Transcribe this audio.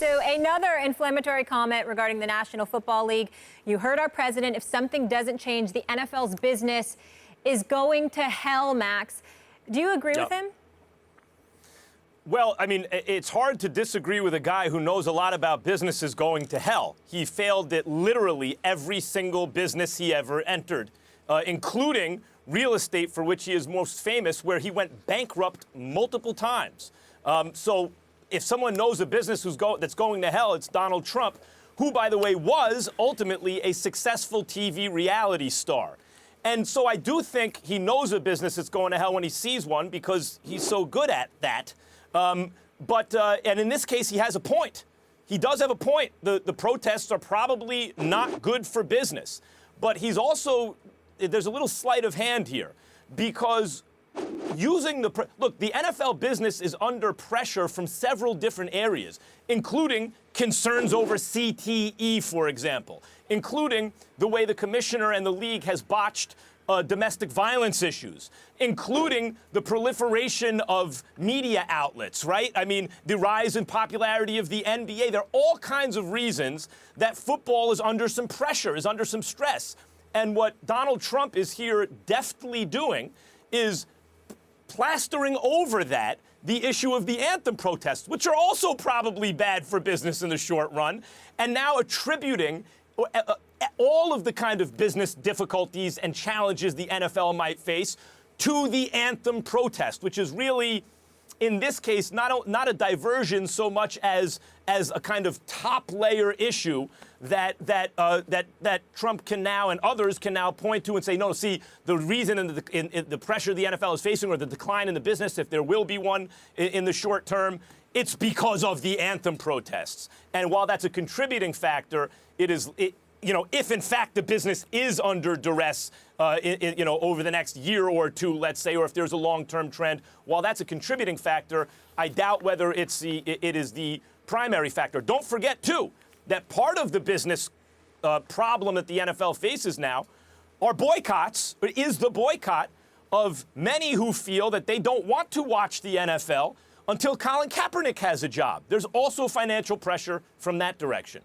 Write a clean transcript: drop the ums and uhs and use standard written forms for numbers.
So another inflammatory comment regarding the National Football League. You heard our president, if something doesn't change, the NFL's business is going to hell, Max. Do you agree with him? Well, I mean, it's hard to disagree with a guy who knows a lot about businesses going to hell. He failed at literally every single business he ever entered, including real estate, for which he is most famous, where he went bankrupt multiple times. So if someone knows a business that's going to hell, it's Donald Trump, who, by the way, was ultimately a successful TV reality star. And so I do think he knows a business that's going to hell when he sees one because he's so good at that. And in this case, he has a point. He does have a point. The protests are probably not good for business. But he's also, there's a little sleight of hand here because using look, the NFL business is under pressure from several different areas, including concerns over CTE, for example, including the way the commissioner and the league has botched domestic violence issues, including the proliferation of media outlets, right? I mean, the rise in popularity of the NBA. There are all kinds of reasons that football is under some pressure, is under some stress. And what Donald Trump is here deftly doing is plastering over that the issue of the anthem protests, which are also probably bad for business in the short run, and now attributing all of the kind of business difficulties and challenges the NFL might face to the anthem protest, which is really, in this case, not a diversion so much as a kind of top layer issue that Trump can now and others can now point to and say, no, see, the reason in the pressure the NFL is facing or the decline in the business, if there will be one in the short term, it's because of the anthem protests. And while that's a contributing factor, if in fact the business is under duress, over the next year or two, let's say, or if there's a long-term trend, while that's a contributing factor, I doubt whether it is the primary factor. Don't forget, too, that part of the business problem that the NFL faces now are boycotts, or is the boycott of many who feel that they don't want to watch the NFL until Colin Kaepernick has a job. There's also financial pressure from that direction.